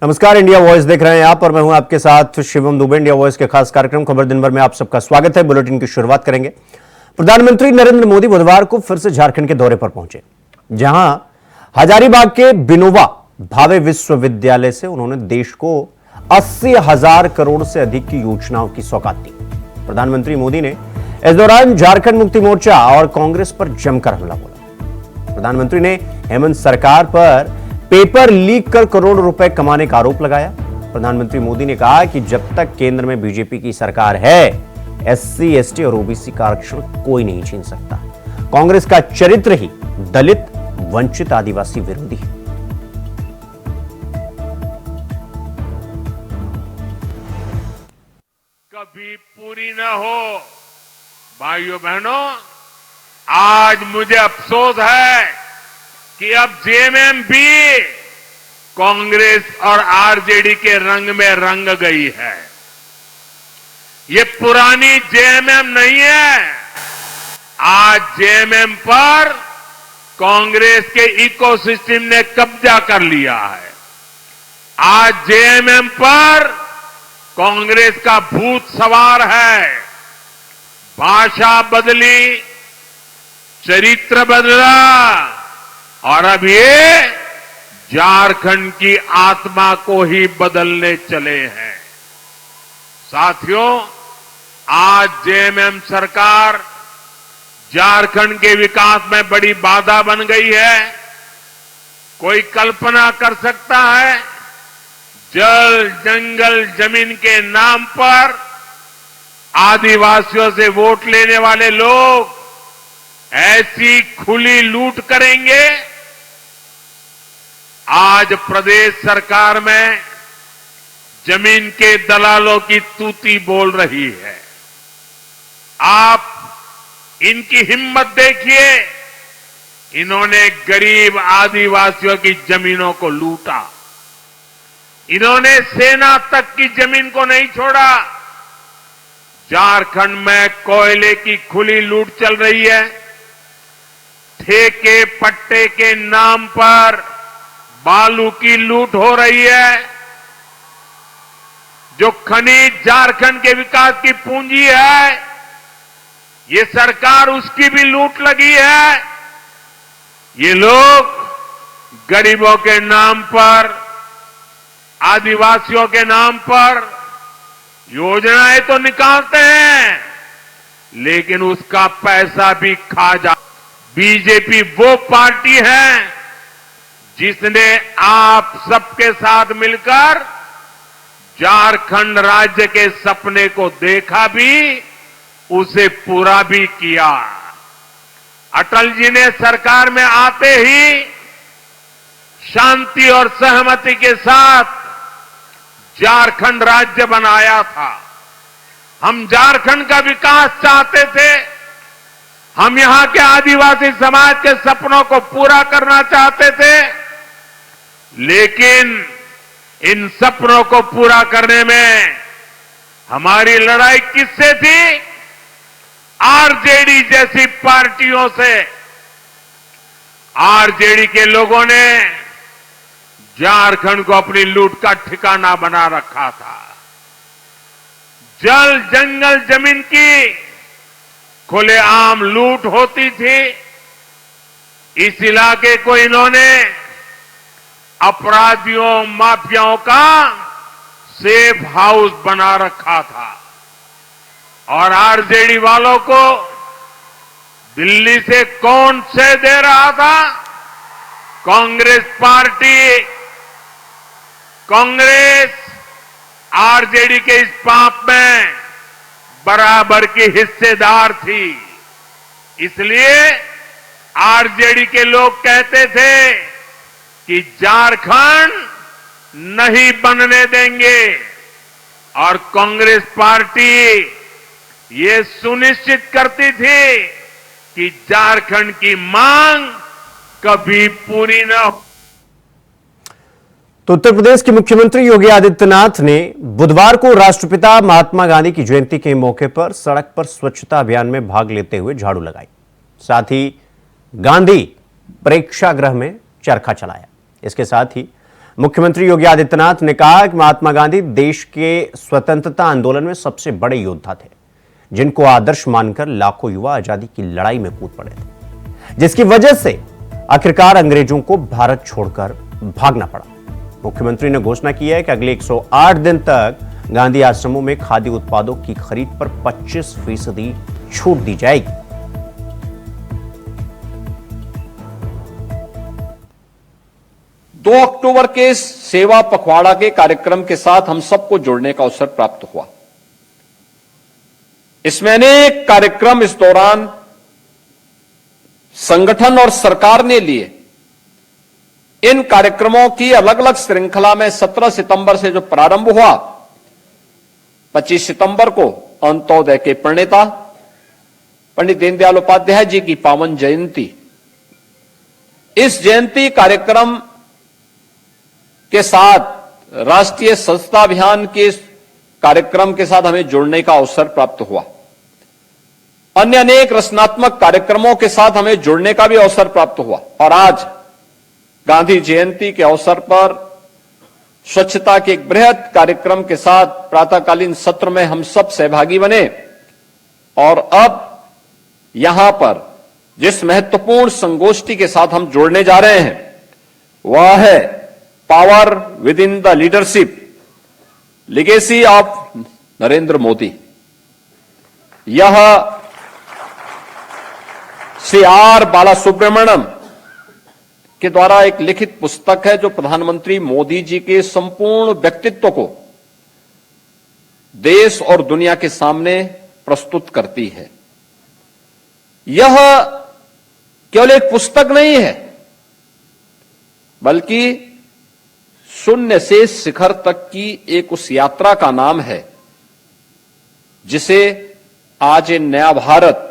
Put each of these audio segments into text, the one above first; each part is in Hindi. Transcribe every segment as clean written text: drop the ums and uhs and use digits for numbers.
नमस्कार, इंडिया वॉइस देख रहे हैं आप और मैं हूं आपके साथ शिवम दुबे। इंडिया वॉइस के खास कार्यक्रम खबर दिन भर में आप सबका स्वागत है। बुलेटिन की शुरुआत करेंगे। प्रधानमंत्री नरेंद्र मोदी बुधवार को फिर से झारखंड के दौरे पर पहुंचे, जहां हजारीबाग के बिनोबा भावे विश्वविद्यालय से उन्होंने देश को 80,000 करोड़ से अधिक की योजनाओं की सौगात दी। प्रधानमंत्री मोदी ने इस दौरान झारखंड मुक्ति मोर्चा और कांग्रेस पर जमकर हमला बोला। प्रधानमंत्री ने हेमंत सरकार पर पेपर लीक कर करोड़ों रुपए कमाने का आरोप लगाया। प्रधानमंत्री मोदी ने कहा कि जब तक केंद्र में बीजेपी की सरकार है, एससी, एसटी और ओबीसी का आरक्षण कोई नहीं छीन सकता। कांग्रेस का चरित्र ही दलित, वंचित, आदिवासी विरोधी है। कभी पूरी न हो। भाइयों बहनों, आज मुझे अफसोस है कि अब जेएमएम भी कांग्रेस और आरजेडी के रंग में रंग गई है। ये पुरानी जेएमएम नहीं है। आज जेएमएम पर कांग्रेस के इकोसिस्टम ने कब्जा कर लिया है। आज जेएमएम पर कांग्रेस का भूत सवार है। भाषा बदली, चरित्र बदला और अब ये झारखंड की आत्मा को ही बदलने चले हैं। साथियों, आज जेएमएम सरकार झारखंड के विकास में बड़ी बाधा बन गई है। कोई कल्पना कर सकता है, जल, जंगल, जमीन के नाम पर आदिवासियों से वोट लेने वाले लोग ऐसी खुली लूट करेंगे? आज प्रदेश सरकार में जमीन के दलालों की तूती बोल रही है। आप इनकी हिम्मत देखिए। इन्होंने गरीब आदिवासियों की जमीनों को लूटा। इन्होंने सेना तक की जमीन को नहीं छोड़ा। झारखंड में कोयले की खुली लूट चल रही है। ठेके पट्टे के नाम पर बालू की लूट हो रही है। जो खनिज झारखंड के विकास की पूंजी है, ये सरकार उसकी भी लूट लगी है। ये लोग गरीबों के नाम पर, आदिवासियों के नाम पर योजनाएं तो निकालते हैं, लेकिन उसका पैसा भी खा जा। बीजेपी वो पार्टी है जिसने आप सबके साथ मिलकर झारखंड राज्य के सपने को देखा भी, उसे पूरा भी किया। अटल जी ने सरकार में आते ही शांति और सहमति के साथ झारखंड राज्य बनाया था। हम झारखंड का विकास चाहते थे। हम यहां के आदिवासी समाज के सपनों को पूरा करना चाहते थे, लेकिन इन सपनों को पूरा करने में हमारी लड़ाई किससे थी? आरजेडी जैसी पार्टियों से। आरजेडी के लोगों ने झारखंड को अपनी लूट का ठिकाना बना रखा था। जल, जंगल, जमीन की खुलेआम लूट होती थी। इस इलाके को इन्होंने अपराधियों, माफियाओं का सेफ हाउस बना रखा था। और आरजेडी वालों को दिल्ली से कौन से दे रहा था? कांग्रेस पार्टी। कांग्रेस आरजेडी के इस पाप में बराबर की हिस्सेदार थी। इसलिए आरजेडी के लोग कहते थे कि झारखंड नहीं बनने देंगे, और कांग्रेस पार्टी ये सुनिश्चित करती थी कि झारखंड की मांग कभी पूरी न हो। तो उत्तर प्रदेश के मुख्यमंत्री योगी आदित्यनाथ ने बुधवार को राष्ट्रपिता महात्मा गांधी की जयंती के मौके पर सड़क पर स्वच्छता अभियान में भाग लेते हुए झाड़ू लगाई। साथ ही गांधी प्रेक्षागृह में चरखा चलाया। इसके साथ ही मुख्यमंत्री योगी आदित्यनाथ ने कहा कि महात्मा गांधी देश के स्वतंत्रता आंदोलन में सबसे बड़े योद्धा थे, जिनको आदर्श मानकर लाखों युवा आजादी की लड़ाई में कूद पड़े थे, जिसकी वजह से आखिरकार अंग्रेजों को भारत छोड़कर भागना पड़ा। मुख्यमंत्री ने घोषणा की है कि अगले 108 दिन तक गांधी आश्रमों में खादी उत्पादों की खरीद पर 25% छूट दी जाएगी। दो अक्टूबर के सेवा पखवाड़ा के कार्यक्रम के साथ हम सबको जुड़ने का अवसर प्राप्त हुआ। इसमें अनेक कार्यक्रम इस दौरान संगठन और सरकार ने लिए। इन कार्यक्रमों की अलग अलग श्रृंखला में 17 सितंबर से जो प्रारंभ हुआ, 25 सितंबर को अंत्योदय के प्रणेता पंडित दीनदयाल उपाध्याय जी की पावन जयंती। इस जयंती कार्यक्रम के साथ राष्ट्रीय स्वच्छता अभियान के कार्यक्रम के साथ हमें जुड़ने का अवसर प्राप्त हुआ। अन्य अनेक रचनात्मक कार्यक्रमों के साथ हमें जुड़ने का भी अवसर प्राप्त हुआ। और आज गांधी जयंती के अवसर पर स्वच्छता के एक बृहद कार्यक्रम के साथ प्रातःकालीन सत्र में हम सब सहभागी बने। और अब यहां पर जिस महत्वपूर्ण संगोष्ठी के साथ हम जुड़ने जा रहे हैं वह है power with in the leadership, legacy of Narendra Modi. यह श्री आर बालासुब्रमण्यम के द्वारा एक लिखित पुस्तक है जो प्रधानमंत्री मोदी जी के संपूर्ण व्यक्तित्व को देश और दुनिया के सामने प्रस्तुत करती है। यह केवल एक पुस्तक नहीं है, बल्कि शून्य से शिखर तक की एक उस यात्रा का नाम है जिसे आज ये नया भारत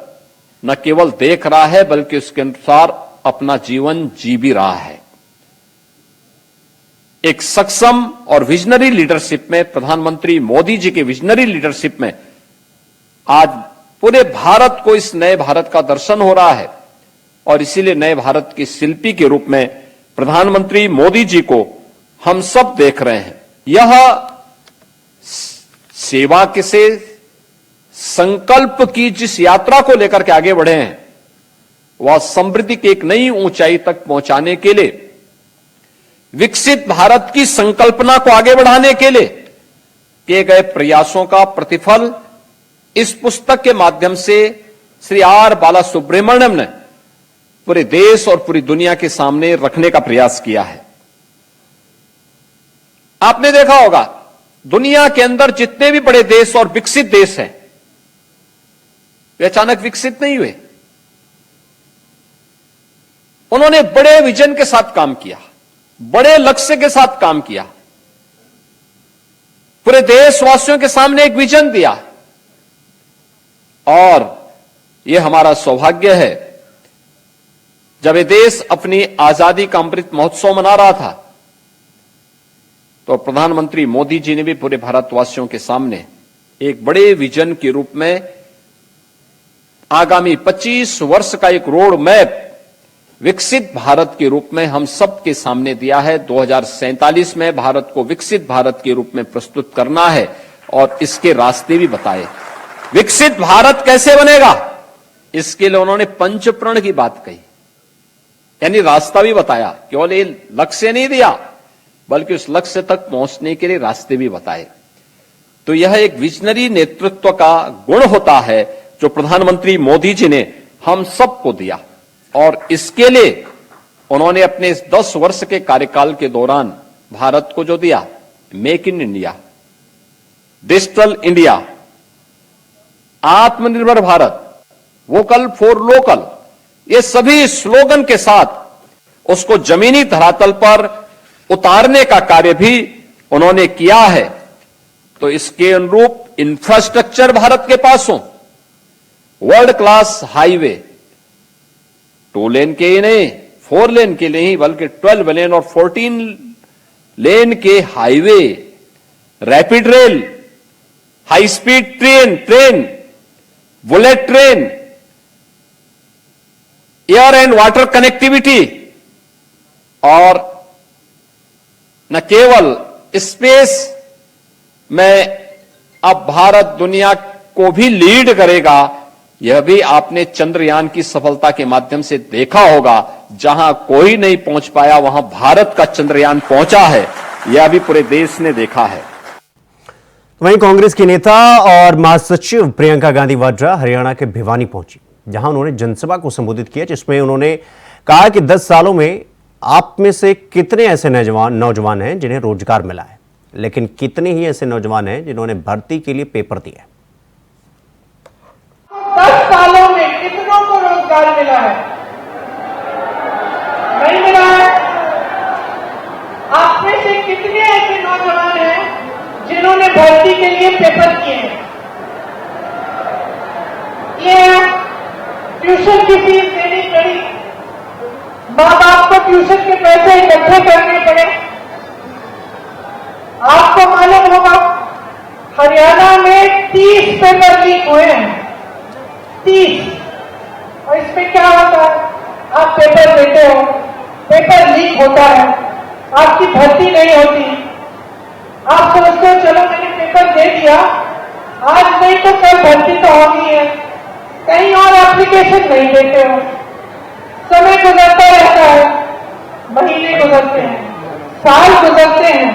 न केवल देख रहा है बल्कि उसके अनुसार अपना जीवन जी भी रहा है। एक सक्षम और विजनरी लीडरशिप में, प्रधानमंत्री मोदी जी के विजनरी लीडरशिप में आज पूरे भारत को इस नए भारत का दर्शन हो रहा है। और इसीलिए नए भारत के शिल्पी के रूप में प्रधानमंत्री मोदी जी को हम सब देख रहे हैं। यह सेवा के से संकल्प की जिस यात्रा को लेकर के आगे बढ़े हैं, वह समृद्धि की एक नई ऊंचाई तक पहुंचाने के लिए, विकसित भारत की संकल्पना को आगे बढ़ाने के लिए किए गए प्रयासों का प्रतिफल इस पुस्तक के माध्यम से श्री आर बालासुब्रमण्यम ने पूरे देश और पूरी दुनिया के सामने रखने का प्रयास किया है। आपने देखा होगा, दुनिया के अंदर जितने भी बड़े देश और विकसित देश हैं, वे अचानक विकसित नहीं हुए। उन्होंने बड़े विजन के साथ काम किया, बड़े लक्ष्य के साथ काम किया, पूरे देशवासियों के सामने एक विजन दिया। और यह हमारा सौभाग्य है, जब ये देश अपनी आजादी का अमृत महोत्सव मना रहा था तो प्रधानमंत्री मोदी जी ने भी पूरे भारतवासियों के सामने एक बड़े विजन के रूप में आगामी 25 वर्ष का एक रोड मैप विकसित भारत के रूप में हम सब के सामने दिया है। 2047 में भारत को विकसित भारत के रूप में प्रस्तुत करना है और इसके रास्ते भी बताए। विकसित भारत कैसे बनेगा, इसके लिए उन्होंने पंचप्रण की बात कही, यानी रास्ता भी बताया। केवल ये लक्ष्य नहीं दिया बल्कि उस लक्ष्य तक पहुंचने के लिए रास्ते भी बताए। तो यह एक विजनरी नेतृत्व का गुण होता है जो प्रधानमंत्री मोदी जी ने हम सबको दिया। और इसके लिए उन्होंने अपने इस 10 वर्ष के कार्यकाल के दौरान भारत को जो दिया, make in India, digital India, आत्मनिर्भर भारत, वोकल फॉर लोकल, ये सभी स्लोगन के साथ उसको जमीनी धरातल पर उतारने का कार्य भी उन्होंने किया है। तो इसके अनुरूप इंफ्रास्ट्रक्चर भारत के पास हो, वर्ल्ड क्लास हाईवे, 2 लेन के ही नहीं, 4 लेन के नहीं, बल्कि 12 लेन और 14 लेन के highway, rapid rail, high speed train, bullet train, air and water connectivity और न केवल स्पेस में अब भारत दुनिया को भी लीड करेगा, यह भी आपने चंद्रयान की सफलता के माध्यम से देखा होगा। जहां कोई नहीं पहुंच पाया वहां भारत का चंद्रयान पहुंचा है, यह भी पूरे देश ने देखा है। वहीं कांग्रेस की नेता और महासचिव प्रियंका गांधी वाड्रा हरियाणा के भिवानी पहुंची, जहां उन्होंने जनसभा को संबोधित किया, जिसमें उन्होंने कहा कि 10 सालों में आप में से कितने ऐसे नौजवान हैं जिन्हें रोजगार मिला है, लेकिन कितने ही ऐसे नौजवान हैं जिन्होंने भर्ती के लिए पेपर दिए। 10 सालों में कितनों को रोजगार मिला है? नहीं मिला है। आप में से कितने ऐसे नौजवान हैं जिन्होंने भर्ती के लिए पेपर किए हैं? ये ट्यूशन की फीस देनी पड़ी, माँ बाप को ट्यूशन के पैसे इकट्ठे करने पड़े। आपको मालूम होगा हरियाणा में 30 पेपर लीक हुए हैं, 30। और इसमें क्या होता है? आप पेपर देते हो, पेपर लीक होता है, आपकी भर्ती नहीं होती। आप सोचते हो चलो मैंने पेपर दे दिया, आज नहीं तो कल भर्ती तो होगी है, कहीं और एप्लीकेशन नहीं देते हो। समय गुजरता रहता है, महीने गुजरते हैं, साल गुजरते हैं,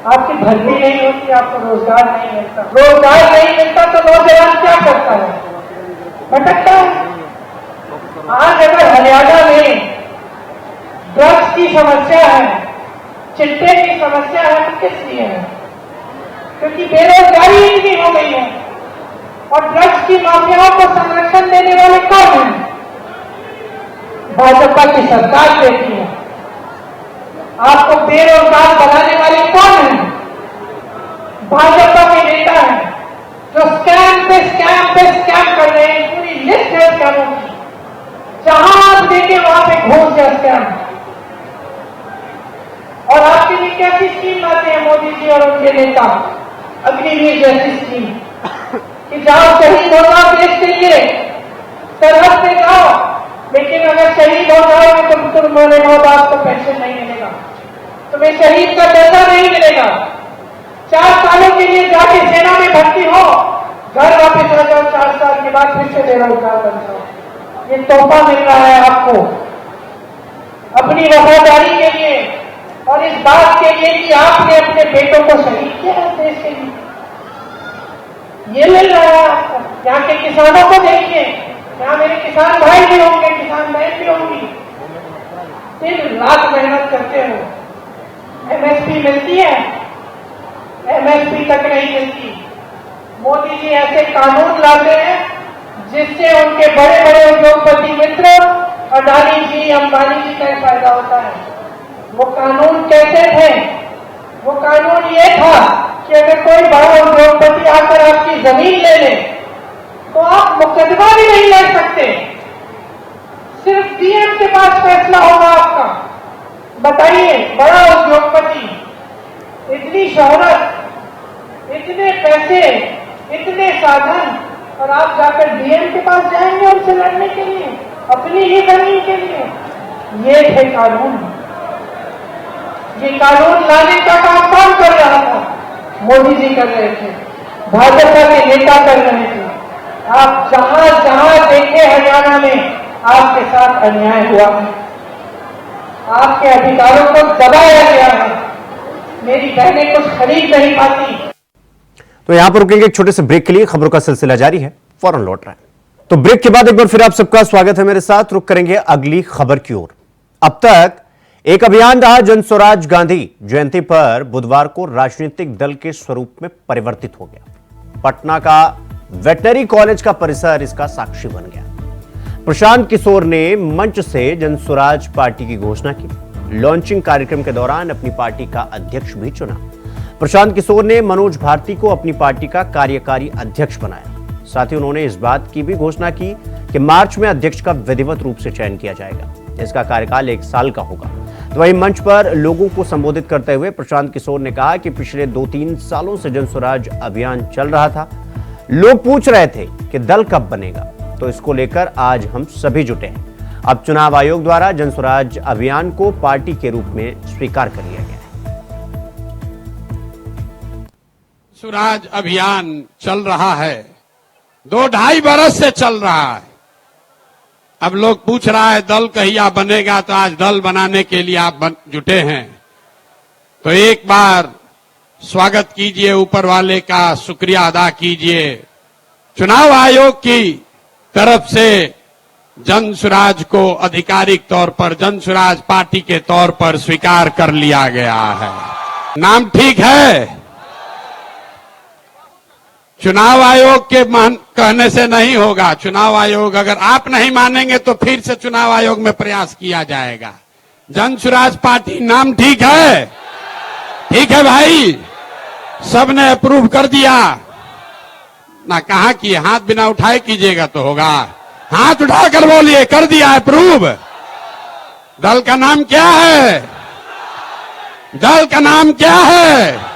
आपकी भर्ती नहीं होती, आपको रोजगार नहीं मिलता। रोजगार नहीं मिलता तो नौजवान क्या करता है? भटकता है। आज अगर हरियाणा में ड्रग्स की समस्या है, चिट्टे की समस्या है, तो किस लिए है? क्योंकि बेरोजगारी इतनी हो गई है। और ड्रग्स की माफियाओं को संरक्षण देने वाले कौन हैं? भाजपा की सरकार देती है। आपको बेरोजगार बनाने वाले कौन हैं? भाजपा के नेता हैं जो स्कैम पे स्कैम कर रहे हैं। पूरी लिस्ट है स्कैमों की, जहां आप देखे वहां पे घुस गया स्कैम। और आपके लिए कैसी स्कीम लाते हैं मोदी जी और उनके नेता? अग्निवीर जैसी स्कीम कि जाओ शहीद हो जाओ देश के लिए, सरहद पे जाओ, लेकिन अगर शहीद हो जाओगे तो तुम्हारे माँ बाप को पेंशन नहीं मिलेगा, तुम्हें शहीद का दर्जा नहीं मिलेगा। 4 सालों के लिए जाके सेना में भर्ती हो, घर वापस आ जाओ, 4 साल के बाद फिर से बेरोजगार बन जाओ। ये तोहफा मिल रहा है आपको अपनी वफादारी के लिए और इस बात के लिए कि आपने अपने बेटों को शहीद किया है देश के लिए। ये मिल रहा है आपको। यहाँ के किसानों को देखिए, यहाँ मेरे किसान भाई भी होंगे, किसान बहन भी होंगी, दिन रात मेहनत करते हो। एमएसपी मिलती है? एमएसपी तक नहीं मिलती। मोदी जी ऐसे कानून लाते हैं जिससे उनके बड़े बड़े उद्योगपति मित्र अडानी जी, अंबानी जी का फायदा होता है। वो कानून कैसे थे? वो कानून ये था कि अगर कोई बड़ा उद्योगपति आकर आपकी जमीन ले ले तो आप मुकदमा भी नहीं लड़ सकते, सिर्फ डीएम के पास फैसला होगा आपका। बताइए, बड़ा उद्योगपति, इतनी शोहरत, इतने पैसे, इतने साधन, और आप जाकर डीएम के पास जाएंगे उनसे लड़ने के लिए, अपनी ही जमीन के लिए। ये थे कानून। ये कानून लाने का काम कौन कर रहा था? मोदी जी कर रहे थे, भाजपा के नेता कर रहे थे। आप जहां जहां देखे हरियाणा में आपके साथ अन्याय हुआ है, आपके अधिकारों को दबाया गया है। मेरी बहनें कुछ खरीद नहीं पाती। तो यहां पर रुकेंगे एक छोटे से ब्रेक के लिए, खबरों का सिलसिला जारी है, फौरन लौट रहा है। तो ब्रेक के बाद एक बार फिर आप सबका स्वागत है मेरे साथ। रुक करेंगे अगली खबर की ओर। अब तक एक अभियान रहा जन स्वराज गांधी जयंती पर बुधवार को राजनीतिक दल के स्वरूप में परिवर्तित हो गया। पटना का वेटनरी कॉलेज का परिसर इसका साक्षी बन गया। प्रशांत किशोर ने मंच से जन स्वराज पार्टी की घोषणा की। लॉन्चिंग कार्यक्रम के दौरान अपनी पार्टी का अध्यक्ष भी चुना। प्रशांत किशोर ने मनोज भारती को अपनी पार्टी का कार्यकारी अध्यक्ष बनाया। साथ ही उन्होंने इस बात की भी घोषणा की कि मार्च में अध्यक्ष का विधिवत रूप से चयन किया जाएगा। इसका कार्यकाल 1 साल का होगा। तो वहीं मंच पर लोगों को संबोधित करते हुए प्रशांत किशोर ने कहा कि पिछले 2-3 सालों से जन स्वराज अभियान चल रहा था। लोग पूछ रहे थे कि दल कब बनेगा, तो इसको लेकर आज हम सभी जुटे हैं। अब चुनाव आयोग द्वारा जन स्वराज अभियान को पार्टी के रूप में स्वीकार कर लिया गया है। स्वराज अभियान चल रहा है, 2-2.5 बरस से चल रहा है। अब लोग पूछ रहा है दल कहिया बनेगा, तो आज दल बनाने के लिए आप जुटे हैं। तो एक बार स्वागत कीजिए, ऊपर वाले का शुक्रिया अदा कीजिए। चुनाव आयोग की तरफ से जन स्वराज को आधिकारिक तौर पर जन स्वराज पार्टी के तौर पर स्वीकार कर लिया गया है। नाम ठीक है? चुनाव आयोग के कहने से नहीं होगा। चुनाव आयोग, अगर आप नहीं मानेंगे तो फिर से चुनाव आयोग में प्रयास किया जाएगा। जन स्वराज पार्टी नाम ठीक है? ठीक है भाई, सबने अप्रूव कर दिया ना? कहा कि हाथ बिना उठाए कीजिएगा तो होगा। हाथ उठाकर बोलिए, कर दिया अप्रूव। दल का नाम क्या है? दल का नाम क्या है?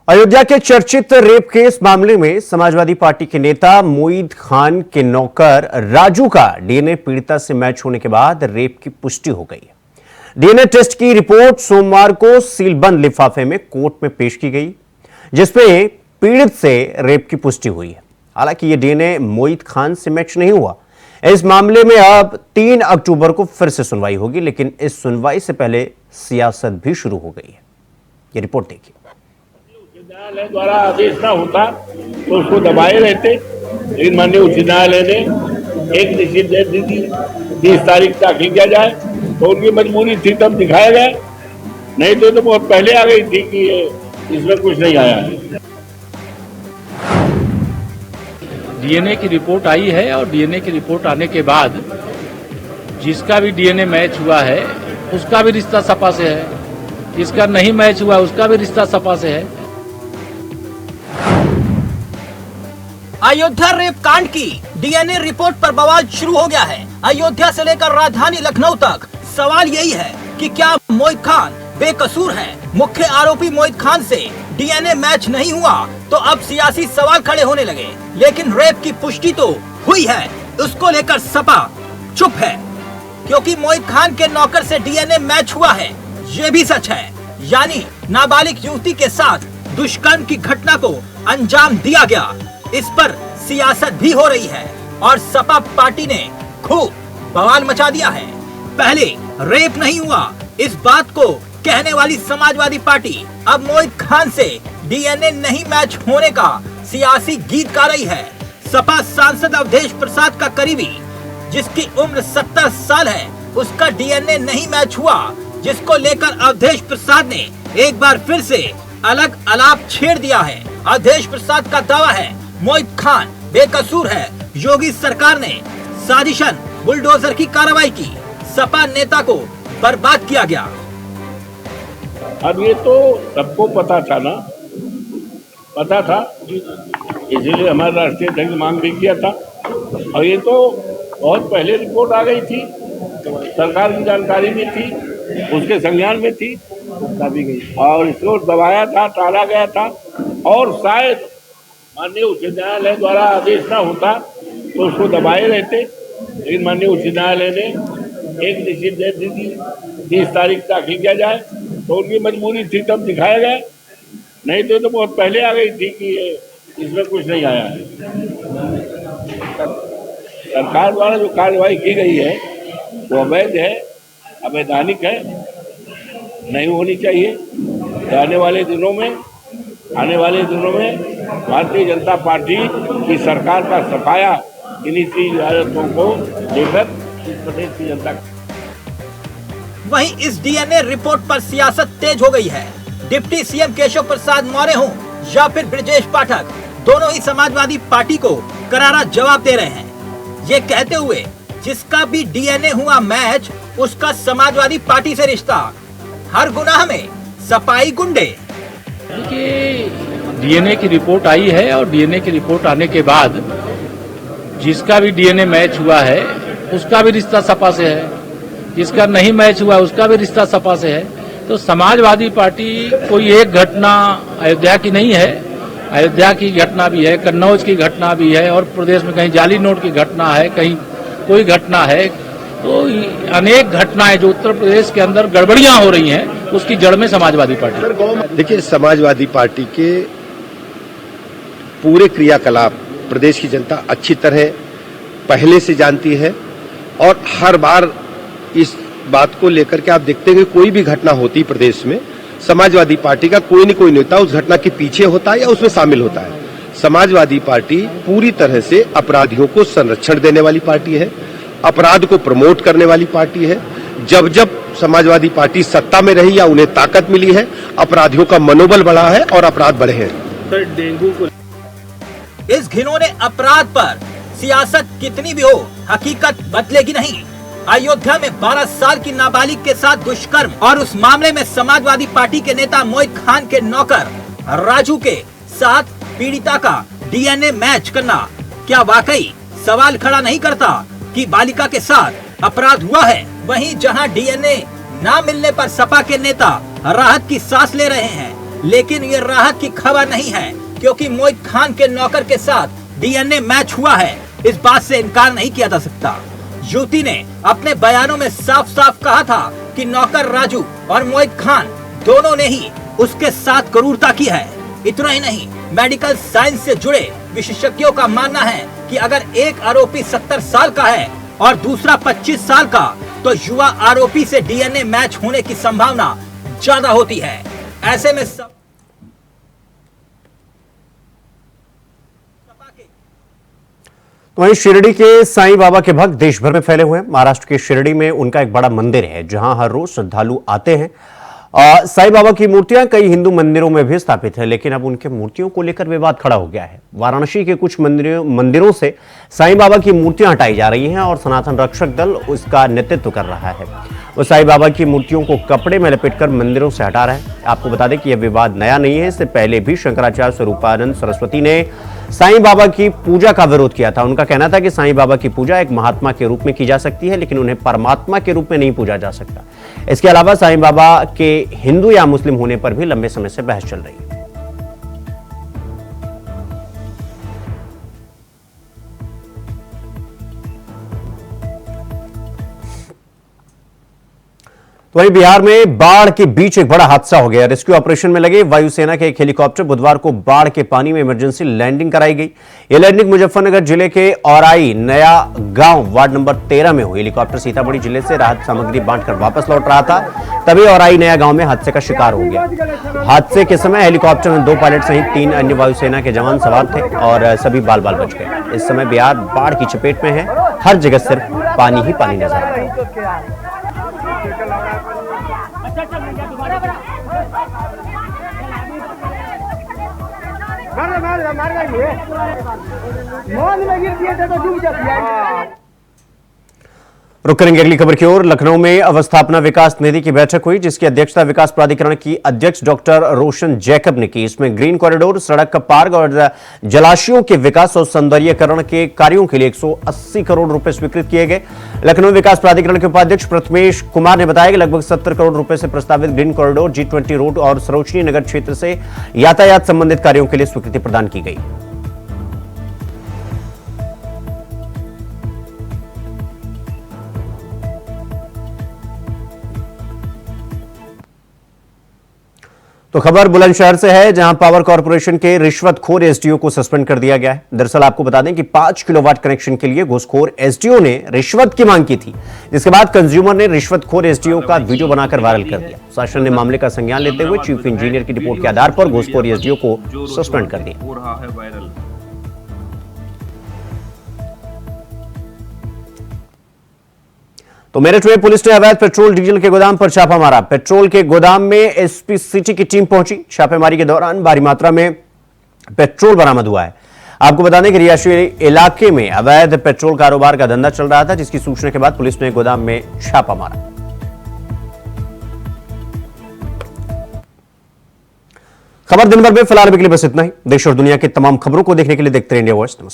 अयोध्या के चर्चित रेप केस मामले में समाजवादी पार्टी के नेता मोईद खान के नौकर राजू का डीएनए पीड़िता से मैच होने के बाद रेप की पुष्टि हो गई है। डीएनए टेस्ट की रिपोर्ट सोमवार को सीलबंद लिफाफे में कोर्ट में पेश की गई, जिसमें पीड़ित से रेप की पुष्टि हुई है। हालांकि यह डीएनए मोईद खान से मैच नहीं हुआ। इस मामले में अब 3 अक्टूबर को फिर से सुनवाई होगी, लेकिन इस सुनवाई से पहले सियासत भी शुरू हो गई है। ये रिपोर्ट देखिए। न्यायालय द्वारा आदेश न होता तो उसको दबाए रहते, लेकिन माननीय उच्च न्यायालय ने एक निश्चित डेट दी थी, 30 तारीख दाखिल किया जाए, तो उनकी मजबूरी थी तब दिखाया गया, नहीं तो बहुत पहले आ गई थी कि इसमें कुछ नहीं आया है। डीएनए की रिपोर्ट आई है और डीएनए की रिपोर्ट आने के बाद जिसका भी डीएनए मैच हुआ है उसका भी रिश्ता सपा से है, जिसका नहीं मैच हुआ उसका भी रिश्ता सपा से है। अयोध्या रेप कांड की डीएनए रिपोर्ट पर बवाल शुरू हो गया है। अयोध्या से लेकर राजधानी लखनऊ तक सवाल यही है कि क्या मोईद खान बेकसूर है। मुख्य आरोपी मोईद खान से डीएनए मैच नहीं हुआ तो अब सियासी सवाल खड़े होने लगे, लेकिन रेप की पुष्टि तो हुई है, उसको लेकर सपा चुप है, क्योंकि मोईद खान के नौकर से डीएनए मैच हुआ है, ये भी सच है। यानी नाबालिग युवती के साथ दुष्कर्म की घटना को अंजाम दिया गया। इस पर सियासत भी हो रही है और सपा पार्टी ने खूब बवाल मचा दिया है। पहले रेप नहीं हुआ इस बात को कहने वाली समाजवादी पार्टी अब मोईद खान से डीएनए नहीं मैच होने का सियासी गीत गा रही है। सपा सांसद अवधेश प्रसाद का करीबी, जिसकी उम्र 70 साल है, उसका डीएनए नहीं मैच हुआ, जिसको लेकर अवधेश प्रसाद ने एक बार फिर से अलग अलाप छेड़ दिया है। अवधेश प्रसाद का दावा है मोईद खान बेकसूर है, योगी सरकार ने साजिशन बुलडोजर की कार्रवाई की, सपा नेता को बर्बाद किया गया। अब ये तो सबको पता था ना, पता था, इसीलिए हमारे राष्ट्रीय अध्यक्ष मांग भी किया था, और ये तो बहुत पहले रिपोर्ट आ गई थी, सरकार की जानकारी में थी, उसके संज्ञान में थी, भी गई और इसको दबाया था, टाला गया था। और शायद माननीय उच्च न्यायालय द्वारा आदेश न होता तो उसको दबाए रहते, लेकिन माननीय उच्च न्यायालय ने एक निश्चित डेट दी थी, 30 तारीख दाखिल किया जाए, तो उनकी मजबूरी थी तब दिखाया गया, नहीं तो बहुत पहले आ गई थी कि इसमें कुछ नहीं आया है। सरकार द्वारा जो कार्रवाई की गई है वो अवैध है, अवैधानिक है, नहीं होनी चाहिए। आने वाले दिनों में भारतीय जनता पार्टी की सरकार का सफाया इन्हीं इजाजतों को लेकर इस प्रदेश की जनता। वहीं इस डीएनए रिपोर्ट पर सियासत तेज हो गई है। डिप्टी सीएम केशव प्रसाद मौर्य हों या फिर ब्रजेश पाठक, दोनों ही समाजवादी पार्टी को करारा जवाब दे रहे हैं, ये कहते हुए जिसका भी डीएनए हुआ मैच उसका समाजवादी पार्टी से रिश्ता, हर गुनाह में सपाई गुंडे। डीएनए की रिपोर्ट आई है और डीएनए की रिपोर्ट आने के बाद जिसका भी डीएनए मैच हुआ है उसका भी रिश्ता सपा से है, जिसका नहीं मैच हुआ उसका भी रिश्ता सपा से है। तो समाजवादी पार्टी कोई एक घटना अयोध्या की नहीं है, अयोध्या की घटना भी है, कन्नौज की घटना भी है, और प्रदेश में कहीं जाली नोट की घटना है, कहीं कोई घटना है, तो अनेक घटनाएं जो उत्तर प्रदेश के अंदर गड़बड़ियां हो रही हैं, उसकी जड़ में समाजवादी पार्टी। देखिए, समाजवादी पार्टी के पूरे क्रियाकलाप प्रदेश की जनता अच्छी तरह पहले से जानती है और हर बार इस बात को लेकर के आप देखते हैं कि कोई भी घटना होती प्रदेश में, समाजवादी पार्टी का कोई न कोई नेता उस घटना के पीछे होता है या उसमें शामिल होता है। समाजवादी पार्टी पूरी तरह से अपराधियों को संरक्षण देने वाली पार्टी है, अपराध को प्रमोट करने वाली पार्टी है। जब जब समाजवादी पार्टी सत्ता में रही या उन्हें ताकत मिली है, अपराधियों का मनोबल बढ़ा है और अपराध बढ़े हैं। सर, डेंगू को इस घिनौने अपराध पर सियासत कितनी भी हो, हकीकत बदलेगी नहीं। अयोध्या में 12 साल की नाबालिग के साथ दुष्कर्म और उस मामले में समाजवादी पार्टी के नेता मोहित खान के नौकर राजू के साथ पीड़िता का डीएनए मैच करना क्या वाकई सवाल खड़ा नहीं करता कि बालिका के साथ अपराध हुआ है? वहीं जहां डीएनए ना मिलने पर सपा के नेता राहत की सांस ले रहे हैं, लेकिन ये राहत की खबर नहीं है, क्योंकि मोहित खान के नौकर के साथ डीएनए मैच हुआ है। इस बात से इनकार नहीं किया जा सकता। युवती ने अपने बयानों में साफ साफ कहा था कि नौकर राजू और मोहित खान दोनों ने ही उसके साथ क्रूरता की है। इतना ही नहीं, मेडिकल साइंस से जुड़े विशेषज्ञों का मानना है कि अगर एक आरोपी 70 साल का है और दूसरा 25 साल का, तो युवा आरोपी से डीएनए मैच होने की संभावना ज्यादा होती है। ऐसे में तो वहीं शिरडी के साईं बाबा के भक्त देश भर में फैले हुए हैं। महाराष्ट्र के शिरडी में उनका एक बड़ा मंदिर है जहां हर रोज श्रद्धालु आते हैं। साईं बाबा की मूर्तियां कई हिंदू मंदिरों में भी स्थापित है, लेकिन अब उनके मूर्तियों को लेकर विवाद खड़ा हो गया है। वाराणसी के कुछ मंदिरों से साईं बाबा की मूर्तियां हटाई जा रही हैं और सनातन रक्षक दल उसका नेतृत्व कर रहा है। वो साईं बाबा की मूर्तियों को कपड़े में लपेटकर मंदिरों से हटा रहे हैं। आपको बता दें कि यह विवाद नया नहीं है। इससे पहले भी शंकराचार्य स्वरूपानंद सरस्वती ने साईं बाबा की पूजा का विरोध किया था। उनका कहना था कि साईं बाबा की पूजा एक महात्मा के रूप में की जा सकती है, लेकिन उन्हें परमात्मा के रूप में नहीं पूजा जा सकता। इसके अलावा साईं बाबा के हिंदू या मुस्लिम होने पर भी लंबे समय से बहस चल रही है। वहीं बिहार में बाढ़ के बीच एक बड़ा हादसा हो गया। रेस्क्यू ऑपरेशन में लगे वायुसेना के एक हेलीकॉप्टर बुधवार को बाढ़ के पानी में इमरजेंसी लैंडिंग कराई गई। यह लैंडिंग मुजफ्फरनगर जिले के औराई नया गांव वार्ड नंबर 13 में हुई। हेलीकॉप्टर सीतामढ़ी जिले से राहत सामग्री बांटकर वापस लौट रहा था, तभी औराई नया गांव में हादसे का शिकार हो गया। हादसे के समय हेलीकॉप्टर में 2 पायलट सहित 3 अन्य वायुसेना के जवान सवार थे और सभी बाल बाल बच गए। इस समय बिहार बाढ़ की चपेट में है। हर जगह सिर्फ पानी ही पानी नजर आ रहा है। रुक करेंगे अगली खबर की ओर। लखनऊ में अवस्थापना विकास निधि की बैठक हुई, जिसकी अध्यक्षता विकास प्राधिकरण की अध्यक्ष डॉक्टर रोशन जैकब ने की। इसमें ग्रीन कॉरिडोर, सड़क, पार्क और जलाशयों के विकास और सौंदर्यीकरण के कार्यों के लिए 180 करोड़ रुपए स्वीकृत किए गए। लखनऊ विकास प्राधिकरण के उपाध्यक्ष प्रथमेश कुमार ने बताया कि लगभग 70 करोड़ रुपए से प्रस्तावित ग्रीन कॉरिडोर, G20 रोड और सरोजनी नगर क्षेत्र से यातायात संबंधित कार्यों के लिए स्वीकृति प्रदान की गई। तो खबर बुलंदशहर से है, जहां पावर कॉर्पोरेशन के रिश्वतखोर एसडीओ को सस्पेंड कर दिया गया है। दरअसल आपको बता दें कि 5 किलोवाट कनेक्शन के लिए घूसखोर एसडीओ ने रिश्वत की मांग की थी, जिसके बाद कंज्यूमर ने रिश्वतखोर एसडीओ का वीडियो बनाकर वायरल कर दिया। शासन ने मामले का संज्ञान लेते हुए चीफ इंजीनियर की रिपोर्ट के आधार पर घूसखोर एसडीओ को सस्पेंड कर दिया। तो मेरठ में पुलिस ने अवैध पेट्रोल डीजल के गोदाम पर छापा मारा। पेट्रोल के गोदाम में एसपी सिटी की टीम पहुंची। छापेमारी के दौरान भारी मात्रा में पेट्रोल बरामद हुआ है। आपको बता दें कि रिहायशी इलाके में अवैध पेट्रोल कारोबार का धंधा चल रहा था, जिसकी सूचना के बाद पुलिस ने गोदाम में छापा मारा। खबर दिन भर में फिलहाल अभी के लिए बस इतना ही। देश और दुनिया की तमाम खबरों को देखने के लिए देखते रहिए इंडिया वॉइस। नमस्कार।